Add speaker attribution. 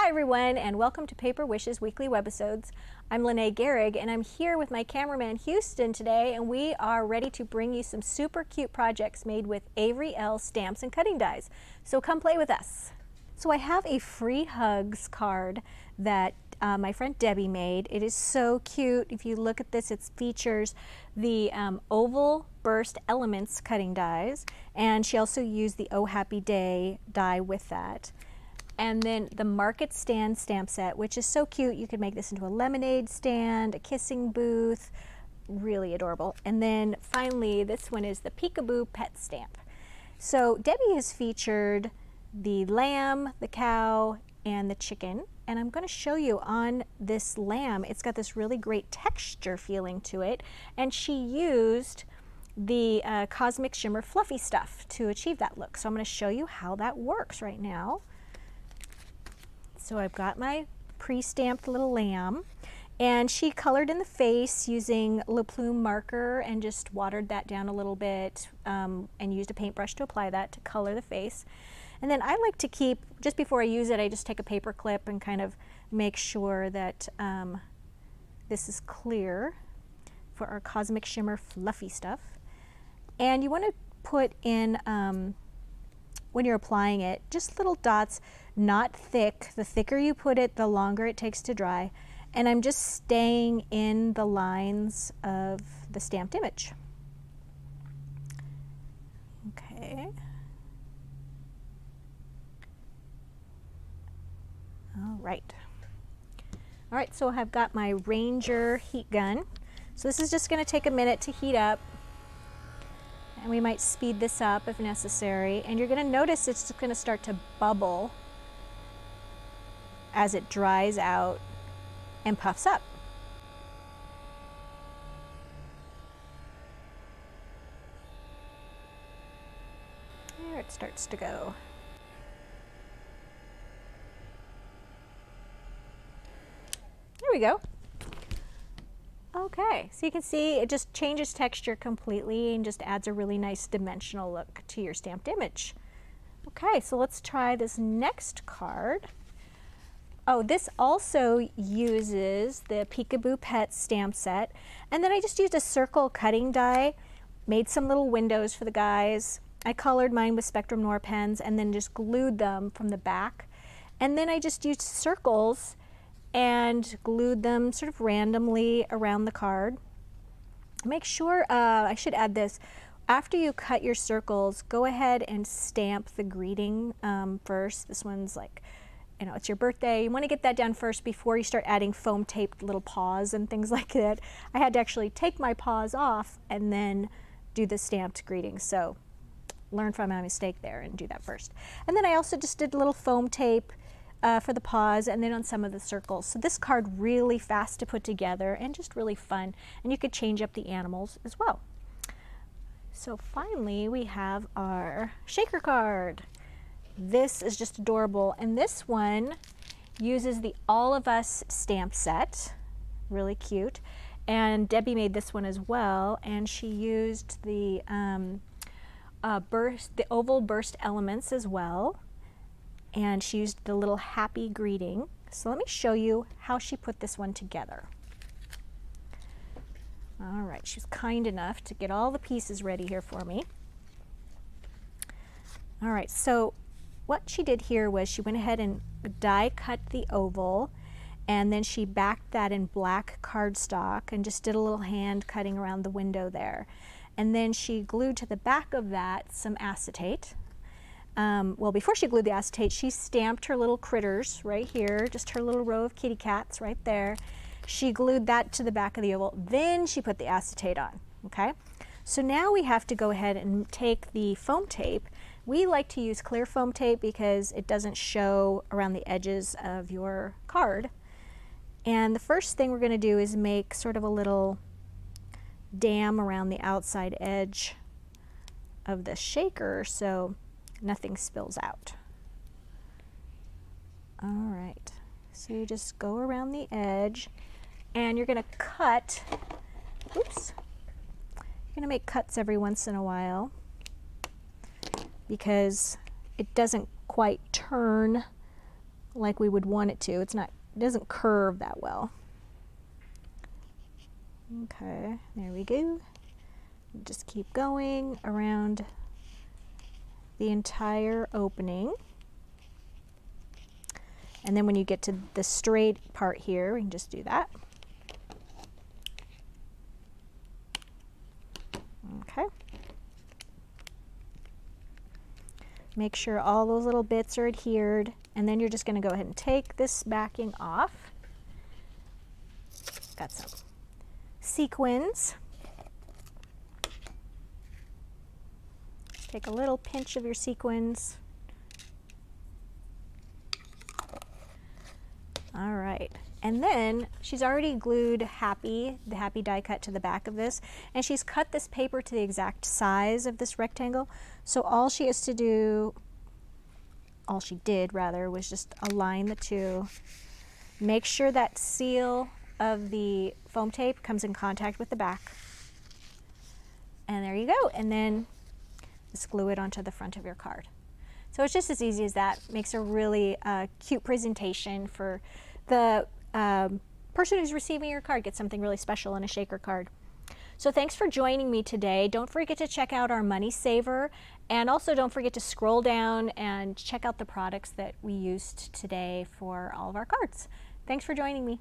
Speaker 1: Hi everyone, and welcome to Paper Wishes Weekly Webisodes. I'm Lene Gehrig, and I'm here with my cameraman Houston today, and we are ready to bring you some super cute projects made with Avery Elle stamps and cutting dies. So come play with us. So I have a free hugs card that my friend Debbie made. It is so cute. If you look at this, it features the oval burst elements cutting dies, and she also used the Oh Happy Day die with that. And then the Market Stand stamp set, which is so cute. You could make this into a lemonade stand, a kissing booth, really adorable. And then finally, this one is the Peekaboo Pet Stamp. So Debbie has featured the lamb, the cow, and the chicken. And I'm going to show you on this lamb, it's got this really great texture feeling to it. And she used the Cosmic Shimmer Fluffy Stuff to achieve that look. So I'm going to show you how that works right now. So I've got my pre-stamped little lamb, and she colored in the face using Le Plume marker and just watered that down a little bit and used a paintbrush to apply that to color the face. And then I like to keep, just before I use it, I just take a paper clip and kind of make sure that this is clear for our Cosmic Shimmer Fluffy Stuff. And you want to put in, when you're applying it, just little dots, not thick. The thicker you put it, the longer it takes to dry. And I'm just staying in the lines of the stamped image. Okay. All right. All right, so I've got my Ranger heat gun. So this is just going to take a minute to heat up. And we might speed this up if necessary. And you're going to notice it's going to start to bubble as it dries out and puffs up. There it starts to go. There we go. Okay, so you can see it just changes texture completely and just adds a really nice dimensional look to your stamped image. Okay, so let's try this next card. Oh, this also uses the Peekaboo Pet stamp set. And then I just used a circle cutting die, made some little windows for the guys. I colored mine with Spectrum Noir pens and then just glued them from the back. And then I just used circles and glued them sort of randomly around the card. Make sure, I should add this, after you cut your circles, go ahead and stamp the greeting first. This one's like, you know, it's your birthday. You want to get that down first before you start adding foam taped little paws and things like that. I had to actually take my paws off and then do the stamped greeting. So learn from my mistake there and do that first. And then I also just did a little foam tape for the paws and then on some of the circles. So this card really fast to put together and just really fun. And you could change up the animals as well. So finally we have our shaker card. This is just adorable, and this one uses the All of Us stamp set, really cute, and Debbie made this one as well, and she used the oval burst elements as well, and she used the little happy greeting. So let me show you how she put this one together. All right, she was kind enough to get all the pieces ready here for me. All right, so what she did here was she went ahead and die cut the oval, and then she backed that in black cardstock and just did a little hand cutting around the window there. And then she glued to the back of that some acetate. Well, before she glued the acetate, she stamped her little critters right here, just her little row of kitty cats right there. She glued that to the back of the oval. Then she put the acetate on, okay? So now we have to go ahead and take the foam tape. We like to use clear foam tape because it doesn't show around the edges of your card. And the first thing we're going to do is make sort of a little dam around the outside edge of the shaker so nothing spills out. All right, so you just go around the edge and you're going to cut, oops, you're going to make cuts every once in a while, because it doesn't quite turn like we would want it to. It doesn't curve that well. Okay, there we go. Just keep going around the entire opening. And then when you get to the straight part here, we can just do that. Okay. Make sure all those little bits are adhered, and then you're just going to go ahead and take this backing off. Got some sequins. Take a little pinch of your sequins. All right, and then she's already glued the happy die cut to the back of this, and she's cut this paper to the exact size of this rectangle. So all she did rather, was just align the two. Make sure that seal of the foam tape comes in contact with the back. And there you go, and then just glue it onto the front of your card. So it's just as easy as that. Makes a really cute presentation for the person who's receiving your card. Gets something really special in a shaker card. So thanks for joining me today. Don't forget to check out our money saver, and also don't forget to scroll down and check out the products that we used today for all of our cards. Thanks for joining me.